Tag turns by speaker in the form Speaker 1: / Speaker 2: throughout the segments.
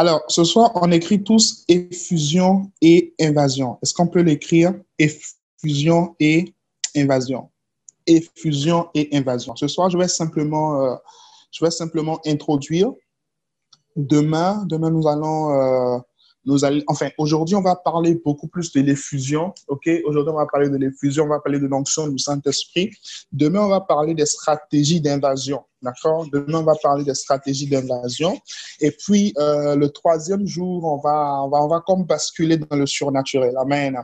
Speaker 1: Alors, ce soir, on écrit tous effusion et invasion. Est-ce qu'on peut l'écrire? Effusion et invasion. Effusion et invasion. Ce soir, je vais simplement introduire. Demain, enfin, aujourd'hui, on va parler beaucoup plus de l'effusion, ok? Aujourd'hui, on va parler de l'effusion, on va parler de l'onction du Saint-Esprit. Demain, on va parler des stratégies d'invasion, d'accord? Demain, on va parler des stratégies d'invasion. Et puis, le troisième jour, on va comme basculer dans le surnaturel. Amen.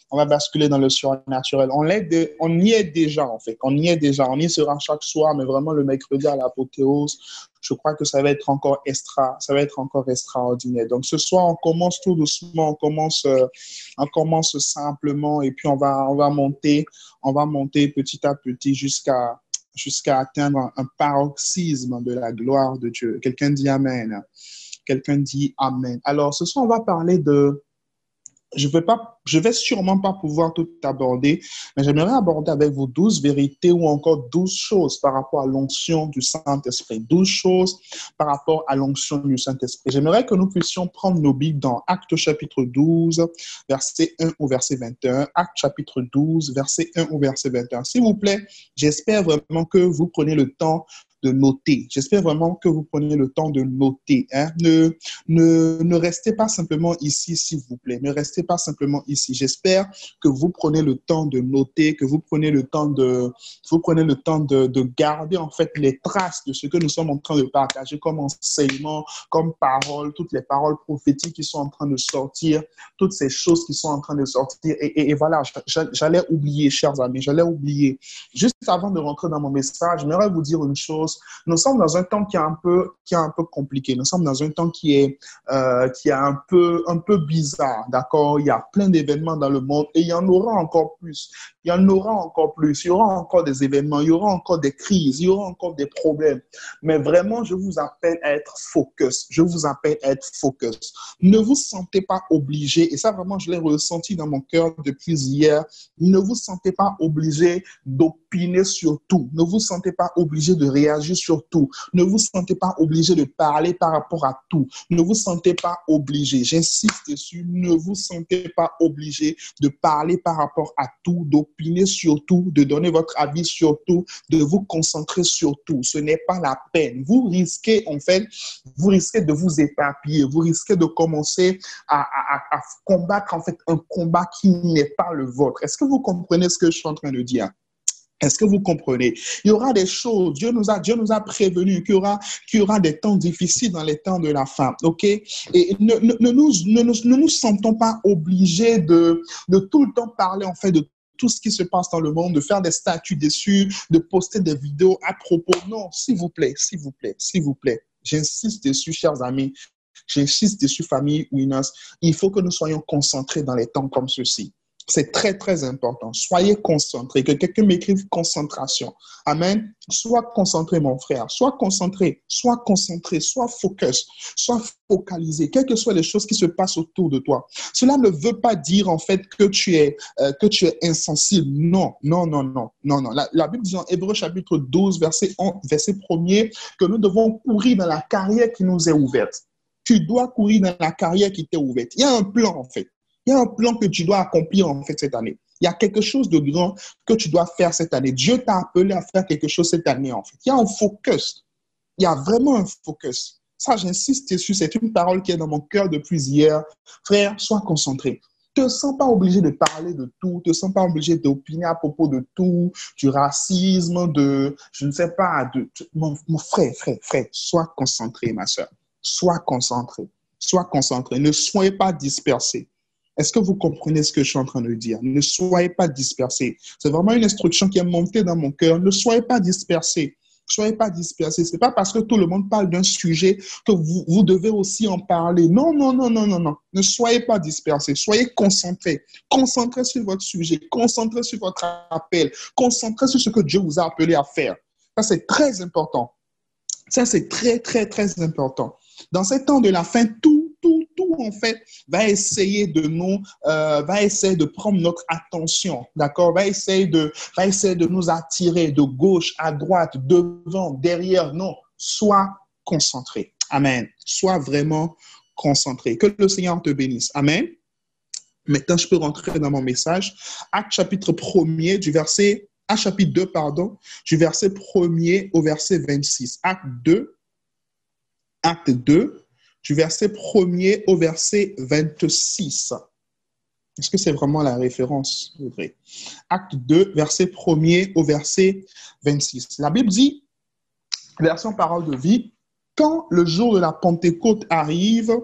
Speaker 1: On va basculer dans le surnaturel. On y est déjà, en fait. On y est déjà. On y sera chaque soir, mais vraiment le mercredi à l'apothéose, je crois que ça va être encore ça va être encore extraordinaire. Donc, ce soir, on commence tout doucement, on commence simplement, et puis on va monter petit à petit jusqu'à atteindre un paroxysme de la gloire de Dieu. Quelqu'un dit Amen. Quelqu'un dit Amen. Alors, ce soir, on va parler de je vais sûrement pas pouvoir tout aborder, mais j'aimerais aborder avec vous 12 vérités ou encore 12 choses par rapport à l'onction du Saint-Esprit. 12 choses par rapport à l'onction du Saint-Esprit. J'aimerais que nous puissions prendre nos Bibles dans Actes chapitre 12, verset 1 au verset 21. Actes chapitre 12, verset 1 au verset 21. S'il vous plaît, j'espère vraiment que vous prenez le temps de noter. J'espère vraiment que vous prenez le temps de noter. Hein. Ne restez pas simplement ici, s'il vous plaît. Ne restez pas simplement ici. J'espère que vous prenez le temps de noter, que vous prenez le temps de garder en fait les traces de ce que nous sommes en train de partager comme enseignement, comme parole, toutes les paroles prophétiques qui sont en train de sortir, toutes ces choses qui sont en train de sortir. Et voilà, j'allais oublier, chers amis, j'allais oublier. Juste avant de rentrer dans mon message, j'aimerais vous dire une chose. Nous sommes dans un temps qui est un peu compliqué. Nous sommes dans un temps qui est un peu bizarre, d'accord? Il y a plein d'événements dans le monde et il y en aura encore plus. Il y en aura encore plus. Il y aura encore des événements, il y aura encore des crises, il y aura encore des problèmes. Mais vraiment, je vous appelle à être focus. Je vous appelle à être focus. Ne vous sentez pas obligé, et ça vraiment, je l'ai ressenti dans mon cœur depuis hier, ne vous sentez pas obligé d'opiner sur tout. Ne vous sentez pas obligé de réagir sur tout. Ne vous sentez pas obligé de parler par rapport à tout. Ne vous sentez pas obligé. J'insiste dessus. Ne vous sentez pas obligé de parler par rapport à tout, d'opiner sur tout, de donner votre avis sur tout, de vous concentrer sur tout. Ce n'est pas la peine. Vous risquez de vous éparpiller. Vous risquez de commencer à combattre en fait un combat qui n'est pas le vôtre. Est-ce que vous comprenez ce que je suis en train de dire? Est-ce que vous comprenez? Il y aura des choses, Dieu nous a prévenus qu'il y aura des temps difficiles dans les temps de la fin, ok? Et ne nous sentons pas obligés de tout le temps parler en fait de tout ce qui se passe dans le monde, de faire des statuts dessus, de poster des vidéos à propos. Non, s'il vous plaît, s'il vous plaît, s'il vous plaît. J'insiste dessus, chers amis. J'insiste dessus, famille Winners. Il faut que nous soyons concentrés dans les temps comme ceci. C'est très, très important. Soyez concentrés. Que quelqu'un m'écrive concentration. Amen. Sois concentré, mon frère. Sois concentré. Sois concentré. Sois focus. Sois focalisé. Quelles que soient les choses qui se passent autour de toi. Cela ne veut pas dire, en fait, que tu es insensible. Non, non, non, non, non, non. La Bible dit en Hébreux chapitre 12, verset 1er, que nous devons courir dans la carrière qui nous est ouverte. Tu dois courir dans la carrière qui t'est ouverte. Il y a un plan, en fait. Il y a un plan que tu dois accomplir en fait cette année. Il y a quelque chose de grand que tu dois faire cette année. Dieu t'a appelé à faire quelque chose cette année en fait. Il y a un focus. Il y a vraiment un focus. Ça, j'insiste dessus. C'est une parole qui est dans mon cœur depuis hier. Frère, sois concentré. Ne te sens pas obligé de parler de tout. Ne te sens pas obligé d'opiner à propos de tout, du racisme, je ne sais pas, mon frère, sois concentré, ma soeur. Sois concentré. Sois concentré. Ne soyez pas dispersé. Est-ce que vous comprenez ce que je suis en train de dire? Ne soyez pas dispersés. C'est vraiment une instruction qui est montée dans mon cœur. Ne soyez pas dispersés. Ne soyez pas dispersés. Ce n'est pas parce que tout le monde parle d'un sujet que vous devez aussi en parler. Non, non, non, non, non, non. Ne soyez pas dispersés. Soyez concentrés. Concentrés sur votre sujet. Concentrés sur votre appel. Concentrés sur ce que Dieu vous a appelé à faire. Ça, c'est très important. Ça, c'est très, très, très important. Dans ces temps de la fin, tout en fait va essayer de prendre notre attention, d'accord? Va essayer de nous attirer de gauche à droite, devant, derrière. Non, sois concentré. Amen. Sois vraiment concentré. Que le Seigneur te bénisse. Amen. Maintenant, je peux rentrer dans mon message. Acte chapitre 1er Acte chapitre 2, pardon, du verset 1er au verset 26. Acte 2, du verset 1er au verset 26. Est-ce que c'est vraiment la référence vrai? Acte 2, verset 1er au verset 26. La Bible dit, version parole de vie, quand le jour de la Pentecôte arrive,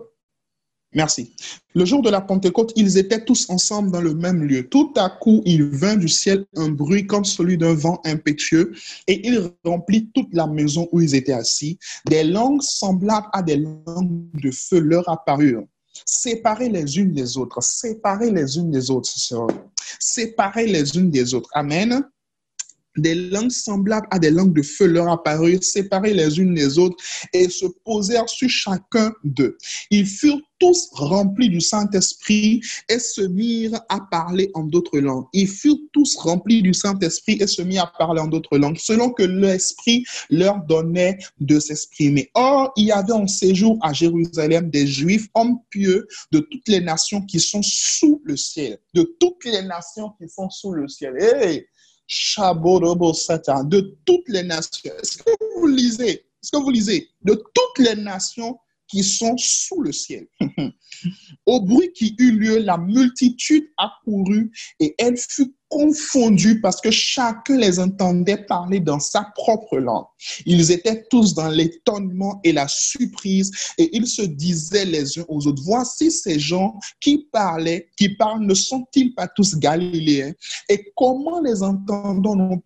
Speaker 1: merci. Le jour de la Pentecôte, ils étaient tous ensemble dans le même lieu. Tout à coup, il vint du ciel un bruit comme celui d'un vent impétueux et il remplit toute la maison où ils étaient assis. Des langues semblables à des langues de feu leur apparurent. Séparées les unes des autres, séparées les unes des autres, séparées les unes des autres. Amen. Des langues semblables à des langues de feu leur apparurent, séparées les unes des autres, et se posèrent sur chacun d'eux. Ils furent tous remplis du Saint-Esprit et se mirent à parler en d'autres langues. Ils furent tous remplis du Saint-Esprit et se mirent à parler en d'autres langues, selon que l'Esprit leur donnait de s'exprimer. Or, il y avait en séjour à Jérusalem des Juifs, hommes pieux de toutes les nations qui sont sous le ciel. De toutes les nations qui sont sous le ciel. Hey! Shaborobo Satan, de toutes les nations. Est-ce que vous lisez? Est-ce que vous lisez? De toutes les nations qui sont sous le ciel. Au bruit qui eut lieu, la multitude accourut et elle fut confondue parce que chacun les entendait parler dans sa propre langue. Ils étaient tous dans l'étonnement et la surprise et ils se disaient les uns aux autres, voici ces gens qui parlent, ne sont-ils pas tous galiléens? Et comment les entendons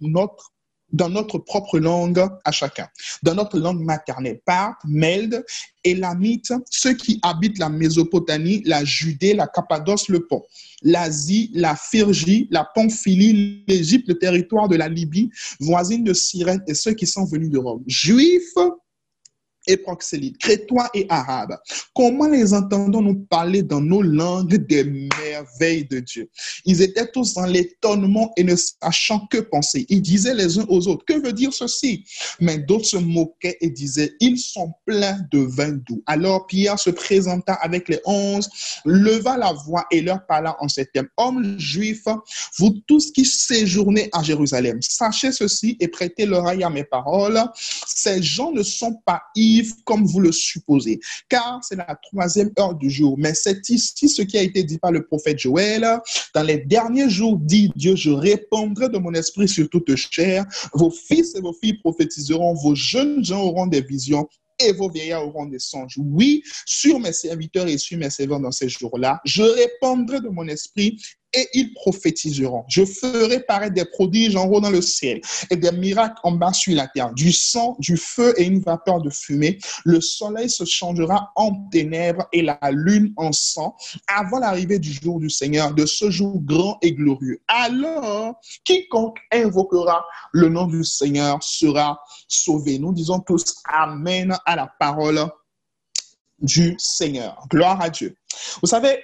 Speaker 1: dans notre propre langue à chacun, dans notre langue maternelle, Parthes, Mèdes, Élamites, ceux qui habitent la Mésopotamie, la Judée, la Cappadoce, le Pont, l'Asie, la Phrygie, la Pamphylie, l'Égypte, le territoire de la Libye, voisine de Cyrène et ceux qui sont venus de Rome, Juifs et proxélytes, crétois et arabes. Comment les entendons-nous parler dans nos langues des merveilles de Dieu? Ils étaient tous dans l'étonnement et ne sachant que penser. Ils disaient les uns aux autres, que veut dire ceci? Mais d'autres se moquaient et disaient, ils sont pleins de vin doux. Alors Pierre se présenta avec les 11, leva la voix et leur parla en ces termes. Hommes juifs, vous tous qui séjournez à Jérusalem, sachez ceci et prêtez l'oreille à mes paroles. Ces gens ne sont pas ivres comme vous le supposez, car c'est la 3e heure du jour. Mais c'est ici ce qui a été dit par le prophète Joël. Dans les derniers jours, dit Dieu, je répandrai de mon esprit sur toute chair. Vos fils et vos filles prophétiseront, vos jeunes gens auront des visions et vos vieillards auront des songes. Oui, sur mes serviteurs et sur mes servants dans ces jours-là, je répandrai de mon esprit et ils prophétiseront. Je ferai paraître des prodiges en haut dans le ciel et des miracles en bas sur la terre, du sang, du feu et une vapeur de fumée. Le soleil se changera en ténèbres et la lune en sang avant l'arrivée du jour du Seigneur, de ce jour grand et glorieux. Alors, quiconque invoquera le nom du Seigneur sera sauvé. Nous disons tous Amen à la parole du Seigneur. Gloire à Dieu. Vous savez,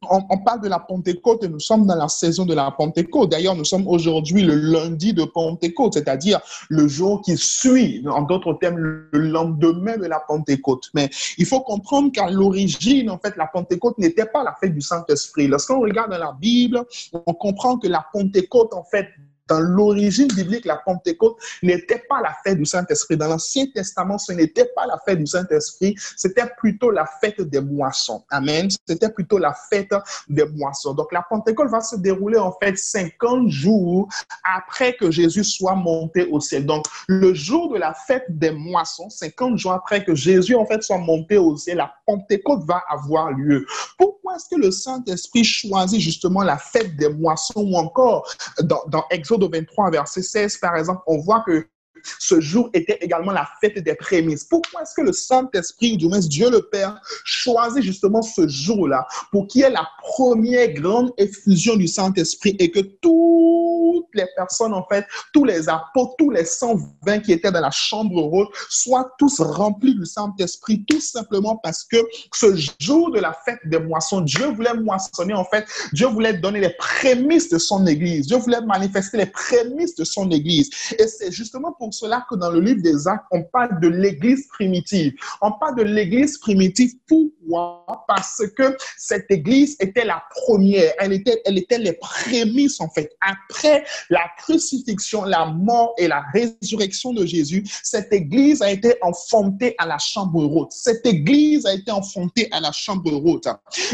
Speaker 1: on parle de la Pentecôte et nous sommes dans la saison de la Pentecôte. D'ailleurs, nous sommes aujourd'hui le lundi de Pentecôte, c'est-à-dire le jour qui suit, en d'autres termes, le lendemain de la Pentecôte. Mais il faut comprendre qu'à l'origine, en fait, la Pentecôte n'était pas la fête du Saint-Esprit. Lorsqu'on regarde dans la Bible, on comprend que la Pentecôte, en fait, dans l'origine biblique, la Pentecôte n'était pas la fête du Saint-Esprit. Dans l'Ancien Testament, ce n'était pas la fête du Saint-Esprit, c'était plutôt la fête des moissons. Amen. C'était plutôt la fête des moissons. Donc, la Pentecôte va se dérouler en fait 50 jours après que Jésus soit monté au ciel. Donc, le jour de la fête des moissons, 50 jours après que Jésus en fait soit monté au ciel, la Pentecôte va avoir lieu. Pourquoi est-ce que le Saint-Esprit choisit justement la fête des moissons ou encore dans Exode 23, verset 16, par exemple, on voit que ce jour était également la fête des prémices. Pourquoi est-ce que le Saint-Esprit, du moins Dieu le Père, choisit justement ce jour-là pour qu'il y ait la première grande effusion du Saint-Esprit et que toutes les personnes, en fait, tous les apôtres, tous les 120 qui étaient dans la chambre haute, soient tous remplis du Saint-Esprit, tout simplement parce que ce jour de la fête des moissons, Dieu voulait moissonner, en fait, Dieu voulait donner les prémices de son Église, Dieu voulait manifester les prémices de son Église. Et c'est justement pour cela que dans le livre des Actes, on parle de l'Église primitive. On parle de l'Église primitive. Pourquoi? Parce que cette église était la première. Elle était les prémices, en fait. Après la crucifixion, la mort et la résurrection de Jésus, cette église a été enfoncée à la chambre haute. Cette église a été enfoncée à la chambre haute.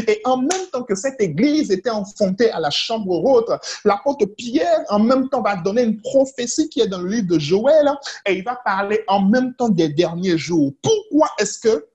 Speaker 1: Et en même temps que cette église était enfoncée à la chambre haute, l'apôtre Pierre, en même temps, va donner une prophétie qui est dans le livre de Joël, et il va parler en même temps des derniers jours. Pourquoi est-ce que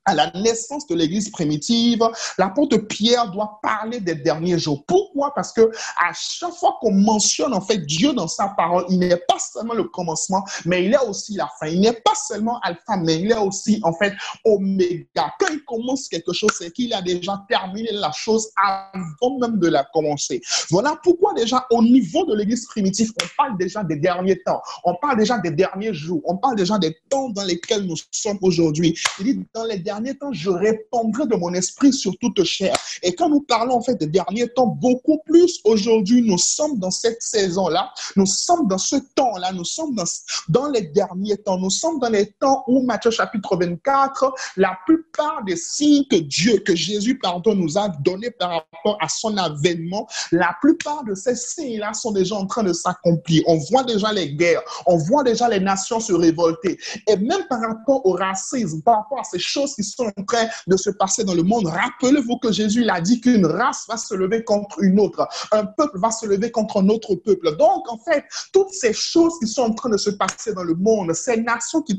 Speaker 1: à la naissance de l'Église primitive, l'apôtre Pierre doit parler des derniers jours? Pourquoi? Parce que à chaque fois qu'on mentionne en fait Dieu dans sa parole, il n'est pas seulement le commencement, mais il est aussi la fin. Il n'est pas seulement alpha, mais il est aussi en fait oméga. Quand il commence quelque chose, c'est qu'il a déjà terminé la chose avant même de la commencer. Voilà pourquoi déjà au niveau de l'Église primitive, on parle déjà des derniers temps. On parle déjà des derniers jours. On parle déjà des temps dans lesquels nous sommes aujourd'hui. Il dit dans les derniers temps, je répandrai de mon esprit sur toute chair. Et quand nous parlons en fait des derniers temps, beaucoup plus aujourd'hui, nous sommes dans cette saison-là, nous sommes dans ce temps-là, nous sommes dans les derniers temps, nous sommes dans les temps où Matthieu chapitre 24, la plupart des signes que Jésus, nous a donnés par rapport à son avènement, la plupart de ces signes-là sont déjà en train de s'accomplir. On voit déjà les guerres, on voit déjà les nations se révolter. Et même par rapport au racisme, par rapport à ces choses qui sont en train de se passer dans le monde, rappelez-vous que Jésus l'a dit qu'une race va se lever contre une autre, un peuple va se lever contre un autre peuple. Donc, en fait, toutes ces choses qui sont en train de se passer dans le monde, ces nations qui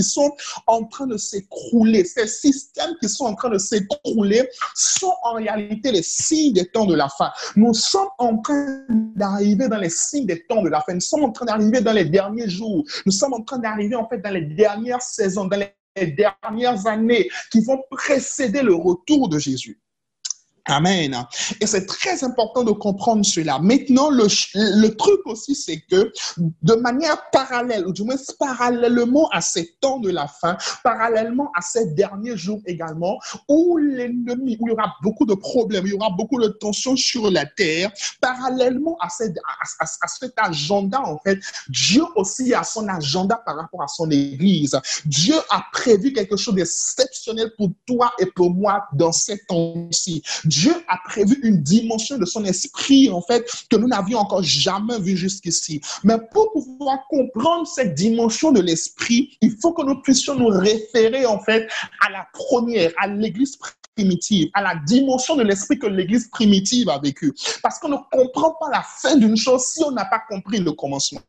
Speaker 1: sont en train de s'écrouler, ces systèmes qui sont en train de s'écrouler, sont en réalité les signes des temps de la fin. Nous sommes en train d'arriver dans les signes des temps de la fin. Nous sommes en train d'arriver dans les derniers jours. Nous sommes en train d'arriver en fait dans les dernières saisons, dans les dernières années qui vont précéder le retour de Jésus. Amen. Et c'est très important de comprendre cela. Maintenant, le truc aussi, c'est que de manière parallèle, ou du moins parallèlement à ces temps de la fin, parallèlement à ces derniers jours également, où l'ennemi, où il y aura beaucoup de problèmes, il y aura beaucoup de tensions sur la terre, parallèlement à cet agenda, en fait, Dieu aussi a son agenda par rapport à son Église. Dieu a prévu quelque chose d'exceptionnel pour toi et pour moi dans ces temps-ci. Dieu a prévu une dimension de son esprit, en fait, que nous n'avions encore jamais vue jusqu'ici. Mais pour pouvoir comprendre cette dimension de l'esprit, il faut que nous puissions nous référer, en fait, à la première, à l'Église primitive, à la dimension de l'esprit que l'Église primitive a vécue. Parce qu'on ne comprend pas la fin d'une chose si on n'a pas compris le commencement.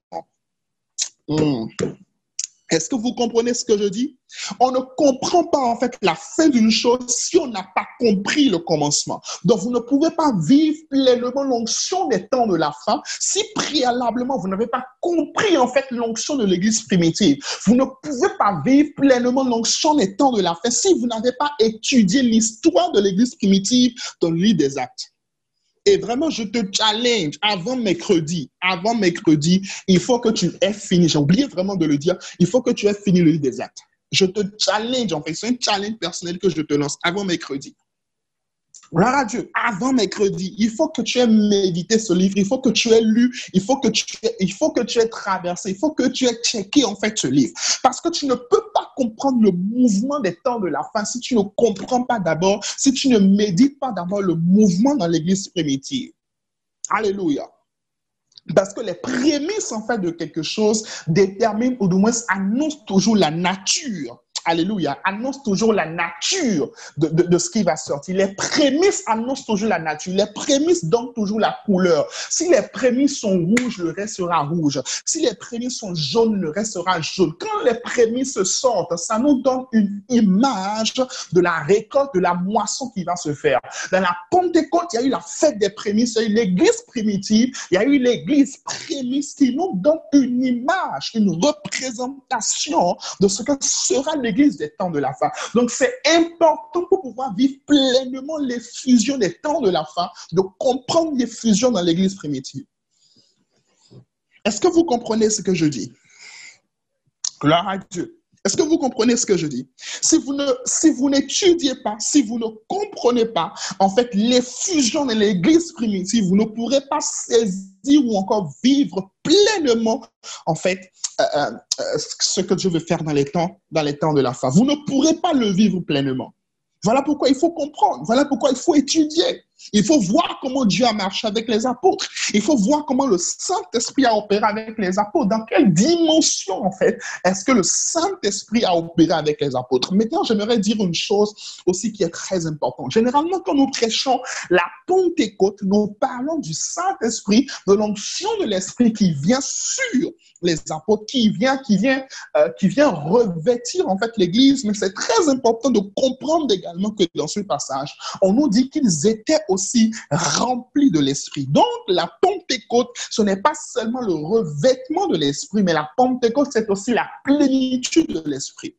Speaker 1: Est-ce que vous comprenez ce que je dis? On ne comprend pas en fait la fin d'une chose si on n'a pas compris le commencement. Donc vous ne pouvez pas vivre pleinement l'onction des temps de la fin si préalablement vous n'avez pas compris en fait l'onction de l'Église primitive. Vous ne pouvez pas vivre pleinement l'onction des temps de la fin si vous n'avez pas étudié l'histoire de l'Église primitive dans le livre des Actes. Et vraiment, je te challenge, avant mercredi, il faut que tu aies fini. J'ai oublié vraiment de le dire. Il faut que tu aies fini le livre des Actes. Je te challenge, en fait, c'est un challenge personnel que je te lance avant mercredi. Gloire à Dieu, avant mercredi, il faut que tu aies médité ce livre, il faut que tu aies lu, il faut que tu aies traversé, il faut que tu aies checké en fait ce livre. Parce que tu ne peux pas comprendre le mouvement des temps de la fin si tu ne comprends pas d'abord, si tu ne médites pas d'abord le mouvement dans l'Église primitive. Alléluia. Parce que les prémices en fait de quelque chose déterminent ou du moins annoncent toujours la nature. Alléluia, annonce toujours la nature de ce qui va sortir. Les prémices annoncent toujours la nature. Les prémices donnent toujours la couleur. Si les prémices sont rouges, le reste sera rouge. Si les prémices sont jaunes, le reste sera jaune. Quand les prémices sortent, ça nous donne une image de la récolte, de la moisson qui va se faire. Dans la Pentecôte, il y a eu la fête des prémices, il y a eu l'église primitive, il y a eu l'église prémice qui nous donne une image, une représentation de ce que sera l'église des temps de la fin. Donc, c'est important pour pouvoir vivre pleinement l'effusion des temps de la fin, de comprendre l'effusion dans l'église primitive. Est-ce que vous comprenez ce que je dis? Gloire à Dieu. Est-ce que vous comprenez ce que je dis? Si vous n'étudiez pas, si vous ne comprenez pas, en fait, l'effusion de l'église primitive, vous ne pourrez pas saisir ou encore vivre pleinement, en fait, ce que Dieu veut faire dans les temps de la fin. Vous ne pourrez pas le vivre pleinement. Voilà pourquoi il faut comprendre. Voilà pourquoi il faut étudier. Il faut voir comment Dieu a marché avec les apôtres. Il faut voir comment le Saint-Esprit a opéré avec les apôtres. Dans quelle dimension, en fait, est-ce que le Saint-Esprit a opéré avec les apôtres? Maintenant, j'aimerais dire une chose aussi qui est très importante. Généralement, quand nous prêchons la Pentecôte, nous parlons du Saint-Esprit, de l'onction de l'Esprit qui vient sur les apôtres, qui vient revêtir, en fait, l'Église. Mais c'est très important de comprendre également que dans ce passage, on nous dit qu'ils étaient aussi remplis de l'Esprit. Donc, la Pentecôte, ce n'est pas seulement le revêtement de l'Esprit, mais la Pentecôte, c'est aussi la plénitude de l'Esprit.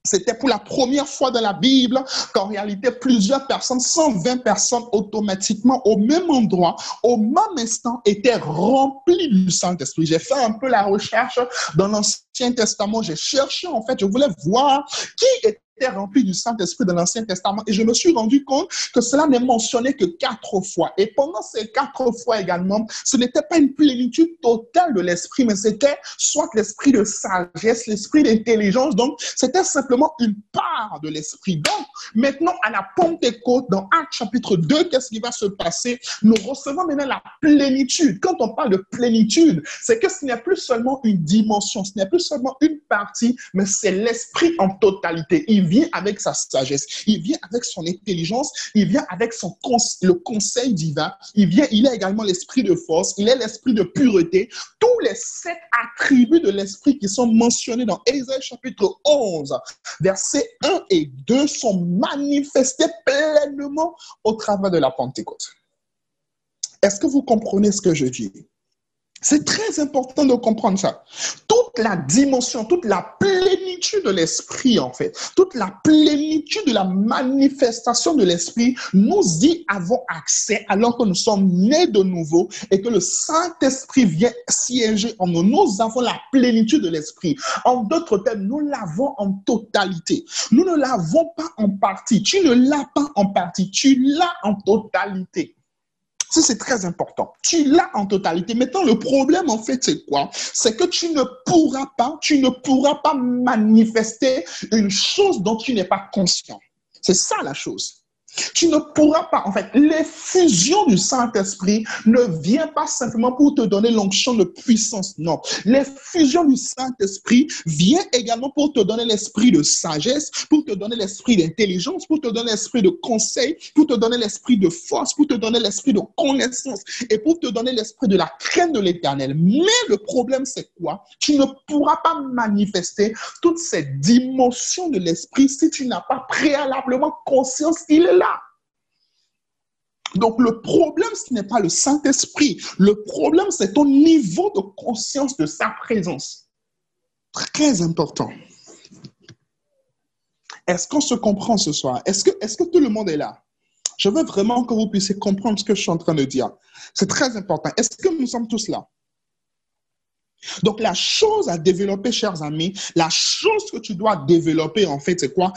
Speaker 1: C'était pour la première fois dans la Bible qu'en réalité, plusieurs personnes, 120 personnes automatiquement au même endroit, au même instant, étaient remplies du Saint-Esprit. J'ai fait un peu la recherche dans l'Ancien Testament. J'ai cherché, en fait, je voulais voir qui était rempli du Saint-Esprit dans l'Ancien Testament. Et je me suis rendu compte que cela n'est mentionné que 4 fois. Et pendant ces 4 fois également, ce n'était pas une plénitude totale de l'Esprit, mais c'était soit l'Esprit de sagesse, l'Esprit d'intelligence. Donc, c'était simplement une part de l'Esprit. Donc, maintenant, à la Pentecôte, dans Actes chapitre 2, qu'est-ce qui va se passer? Nous recevons maintenant la plénitude. Quand on parle de plénitude, c'est que ce n'est plus seulement une dimension, ce n'est plus seulement une partie, mais c'est l'Esprit en totalité. Il vient avec sa sagesse, il vient avec son intelligence, il vient avec le conseil divin, il est également l'esprit de force, il est l'esprit de pureté. Tous les 7 attributs de l'esprit qui sont mentionnés dans Ésaïe chapitre 11, versets 1 et 2 sont manifestés pleinement au travers de la Pentecôte. Est-ce que vous comprenez ce que je dis? C'est très important de comprendre ça. Toute la dimension, toute la plénitude de l'esprit, en fait, toute la plénitude de la manifestation de l'esprit, nous y avons accès alors que nous sommes nés de nouveau et que le Saint-Esprit vient siéger en nous. Nous avons la plénitude de l'esprit. En d'autres termes, nous l'avons en totalité. Nous ne l'avons pas en partie. Tu ne l'as pas en partie, tu l'as en totalité. Ça, c'est très important. Tu l'as en totalité. Maintenant, le problème, en fait, c'est quoi? C'est que tu ne pourras pas manifester une chose dont tu n'es pas conscient. C'est ça la chose. Tu ne pourras pas, en fait, l'effusion du Saint-Esprit ne vient pas simplement pour te donner l'onction de puissance, non. L'effusion du Saint-Esprit vient également pour te donner l'esprit de sagesse, pour te donner l'esprit d'intelligence, pour te donner l'esprit de conseil, pour te donner l'esprit de force, pour te donner l'esprit de connaissance et pour te donner l'esprit de la crainte de l'Éternel. Mais le problème, c'est quoi? Tu ne pourras pas manifester toutes ces dimensions de l'esprit si tu n'as pas préalablement conscience qu'il est là. Donc, le problème, ce n'est pas le Saint-Esprit. Le problème, c'est ton niveau de conscience de sa présence. Très important. Est-ce qu'on se comprend ce soir? Est-ce que tout le monde est là? Je veux vraiment que vous puissiez comprendre ce que je suis en train de dire. C'est très important. Est-ce que nous sommes tous là? Donc, la chose à développer, chers amis, la chose que tu dois développer, en fait, c'est quoi?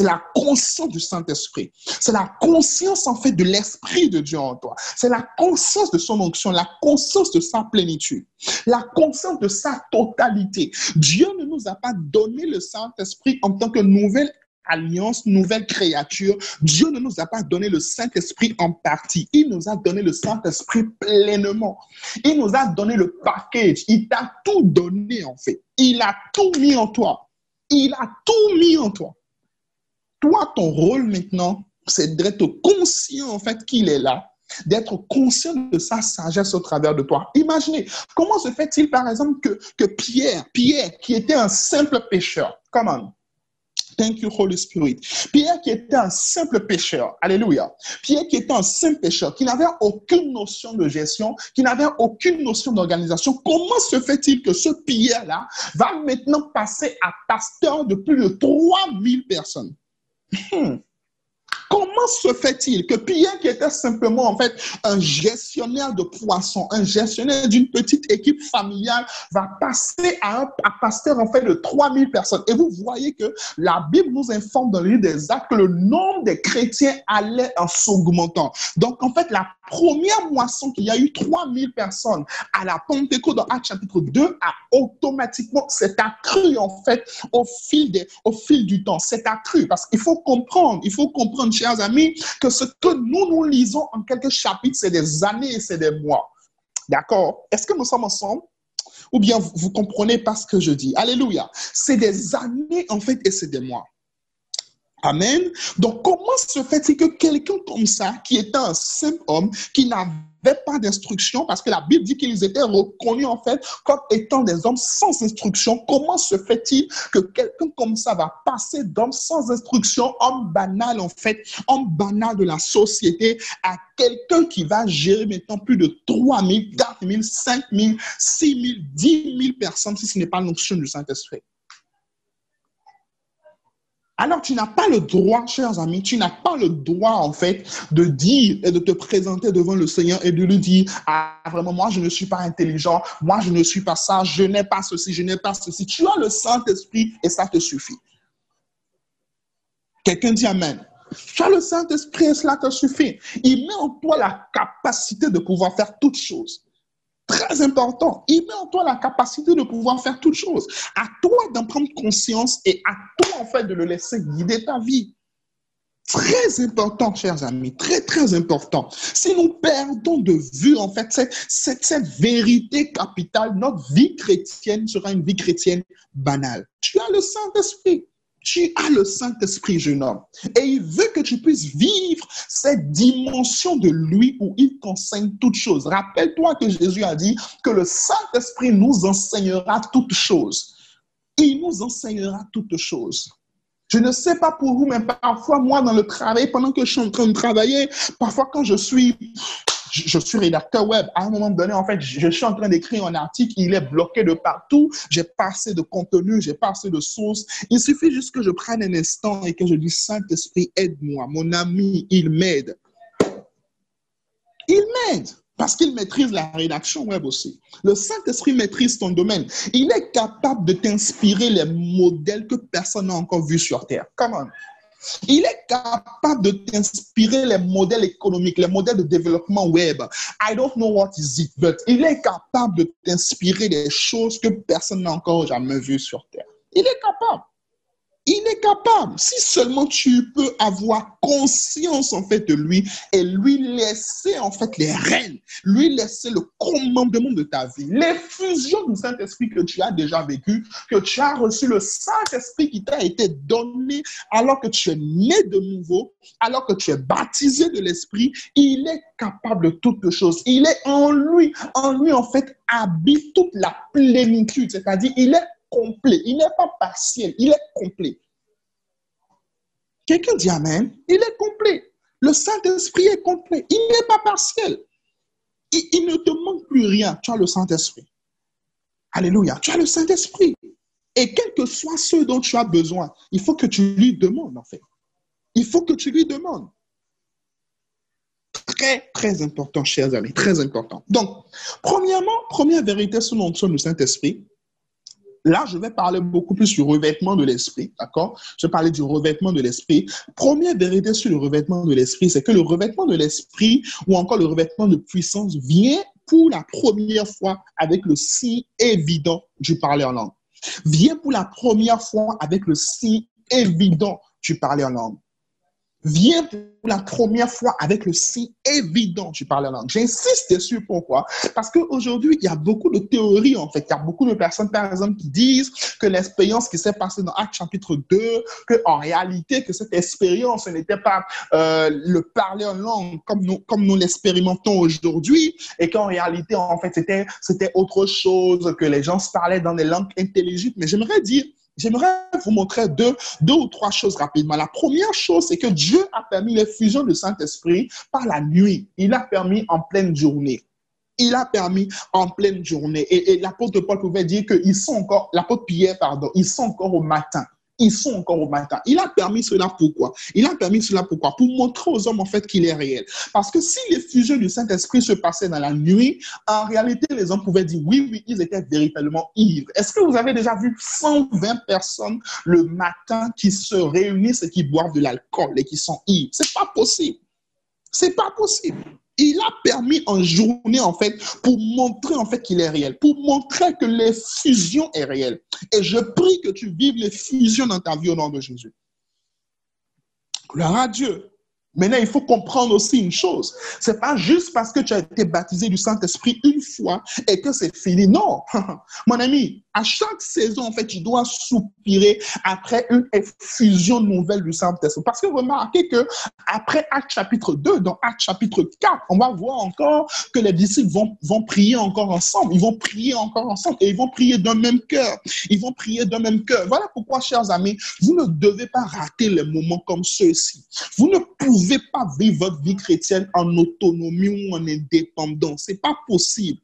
Speaker 1: C'est la conscience du Saint-Esprit. C'est la conscience, en fait, de l'Esprit de Dieu en toi. C'est la conscience de son onction, la conscience de sa plénitude, la conscience de sa totalité. Dieu ne nous a pas donné le Saint-Esprit en tant que nouvelle alliance, nouvelle créature. Dieu ne nous a pas donné le Saint-Esprit en partie. Il nous a donné le Saint-Esprit pleinement. Il nous a donné le package. Il t'a tout donné, en fait. Il a tout mis en toi. Il a tout mis en toi. Toi, ton rôle maintenant, c'est d'être conscient, en fait, qu'il est là, d'être conscient de sa sagesse au travers de toi. Imaginez, comment se fait-il, par exemple, que Pierre, qui était un simple pécheur, come on, thank you, Holy Spirit. Pierre qui était un simple pécheur, alléluia. Pierre qui était un simple pécheur, qui n'avait aucune notion de gestion, qui n'avait aucune notion d'organisation. Comment se fait-il que ce Pierre-là va maintenant passer à pasteur de plus de 3000 personnes? Comment comment se fait-il que Pierre, qui était simplement en fait un gestionnaire de poissons, un gestionnaire d'une petite équipe familiale, va passer à un pasteur en fait de 3000 personnes? Et vous voyez que la Bible nous informe dans le livre des Actes que le nombre des chrétiens allait en s'augmentant. Donc en fait, la première moisson qu'il y a eu 3000 personnes à la Pentecôte dans Actes chapitre 2 a automatiquement, s'est accru en fait au fil du temps. C'est accru parce qu'il faut comprendre, chers amis, que ce que nous lisons en quelques chapitres, c'est des années et c'est des mois. D'accord? Est-ce que nous sommes ensemble? Ou bien vous comprenez pas ce que je dis? Alléluia. C'est des années en fait et c'est des mois. Amen. Donc, comment se fait-il que quelqu'un comme ça, qui était un simple homme, qui n'avait pas d'instruction, parce que la Bible dit qu'ils étaient reconnus en fait comme étant des hommes sans instruction, comment se fait-il que quelqu'un comme ça va passer d'homme sans instruction, homme banal en fait, homme banal de la société, à quelqu'un qui va gérer maintenant plus de 3000, 4000, 5000, 6000, 10 000 personnes, si ce n'est pas l'onction du Saint-Esprit? Alors, tu n'as pas le droit, chers amis, tu n'as pas le droit, en fait, de dire et de te présenter devant le Seigneur et de lui dire, ah, vraiment, moi, je ne suis pas intelligent, moi, je ne suis pas ça, je n'ai pas ceci, je n'ai pas ceci. Tu as le Saint-Esprit et ça te suffit. Quelqu'un dit Amen. Tu as le Saint-Esprit et cela te suffit. Il met en toi la capacité de pouvoir faire toutes choses. Très important. Il met en toi la capacité de pouvoir faire toutes choses. À toi d'en prendre conscience et à toi, en fait, de le laisser guider ta vie. Très important, chers amis. Très, très important. Si nous perdons de vue, en fait, cette vérité capitale, notre vie chrétienne sera une vie chrétienne banale. Tu as le Saint-Esprit. Tu as le Saint-Esprit, jeune homme. Et il veut que tu puisses vivre cette dimension de lui où il t'enseigne toutes choses. Rappelle-toi que Jésus a dit que le Saint-Esprit nous enseignera toutes choses. Il nous enseignera toutes choses. Je ne sais pas pour vous, mais parfois, moi, dans le travail, pendant que je suis en train de travailler, parfois quand je suis rédacteur web. À un moment donné, en fait, je suis en train d'écrire un article, il est bloqué de partout. J'ai pas assez de contenu, j'ai pas assez de sources. Il suffit juste que je prenne un instant et que je dise, Saint-Esprit, aide-moi. Mon ami, il m'aide. Il m'aide. Parce qu'il maîtrise la rédaction web aussi. Le Saint-Esprit maîtrise ton domaine. Il est capable de t'inspirer les modèles que personne n'a encore vus sur Terre. Come on. Il est capable de t'inspirer les modèles économiques, les modèles de développement web. I don't know what is it, but il est capable de t'inspirer des choses que personne n'a encore jamais vues sur Terre. Il est capable. Il est capable. Si seulement tu peux avoir conscience en fait de lui et lui laisser en fait les rênes, lui laisser le commandement de ta vie, l'effusion du Saint-Esprit que tu as déjà vécu, que tu as reçu le Saint-Esprit qui t'a été donné alors que tu es né de nouveau, alors que tu es baptisé de l'Esprit, il est capable de toutes choses. Il est en lui en fait habite toute la plénitude, c'est-à-dire il est complet. Il n'est pas partiel, il est complet. Quelqu'un dit Amen. Il est complet. Le Saint-Esprit est complet. Il n'est pas partiel. Il ne te manque plus rien. Tu as le Saint-Esprit. Alléluia. Tu as le Saint-Esprit. Et quel que soit ce dont tu as besoin, il faut que tu lui demandes, en fait. Il faut que tu lui demandes. Très, très important, chers amis. Très important. Donc, premièrement, première vérité sous l'onction du Saint-Esprit. Là, je vais parler beaucoup plus du revêtement de l'esprit, d'accord? Je vais parler du revêtement de l'esprit. Première vérité sur le revêtement de l'esprit, c'est que le revêtement de l'esprit ou encore le revêtement de puissance vient pour la première fois avec le signe évident du parler en langue. Vient pour la première fois avec le signe évident du parler en langue. Vient pour la première fois avec le signe évident du parler en langue. J'insiste dessus, pourquoi? Parce qu'aujourd'hui, il y a beaucoup de théories, en fait. Il y a beaucoup de personnes, par exemple, qui disent que l'expérience qui s'est passée dans Actes chapitre 2, qu'en réalité, que cette expérience, ce n'était pas le parler en langue comme nous l'expérimentons aujourd'hui, et qu'en réalité, en fait, c'était autre chose, que les gens se parlaient dans des langues intelligibles. Mais j'aimerais vous montrer deux ou trois choses rapidement. La première chose, c'est que Dieu a permis l'effusion du Saint-Esprit par la nuit. Il a permis en pleine journée. Il a permis en pleine journée. Et l'apôtre Paul pouvait dire qu'ils sont encore, l'apôtre Pierre, pardon, ils sont encore au matin. ils sont encore au matin. Il a permis cela pourquoi? Il a permis cela pourquoi? Pour montrer aux hommes en fait qu'il est réel. Parce que si l'effusion du Saint-Esprit se passait dans la nuit, en réalité, les hommes pouvaient dire oui, oui, ils étaient véritablement ivres. Est-ce que vous avez déjà vu 120 personnes le matin qui se réunissent et qui boivent de l'alcool et qui sont ivres? C'est pas possible. C'est pas possible. Il a permis en journée, en fait, pour montrer, en fait, qu'il est réel, pour montrer que l'effusion est réelle. Et je prie que tu vives l'effusion dans ta vie au nom de Jésus. Gloire à Dieu. Maintenant, il faut comprendre aussi une chose. C'est pas juste parce que tu as été baptisé du Saint-Esprit une fois et que c'est fini. Non. Mon ami, à chaque saison, en fait, tu dois soupirer après une effusion nouvelle du Saint-Esprit. Parce que remarquez que après Actes chapitre 2, dans Actes chapitre 4, on va voir encore que les disciples vont prier encore ensemble. Ils vont prier encore ensemble et ils vont prier d'un même cœur. Ils vont prier d'un même cœur. Voilà pourquoi, chers amis, vous ne devez pas rater les moments comme ceux-ci. Vous ne pouvez pas vivre votre vie chrétienne en autonomie ou en indépendance. C'est pas possible.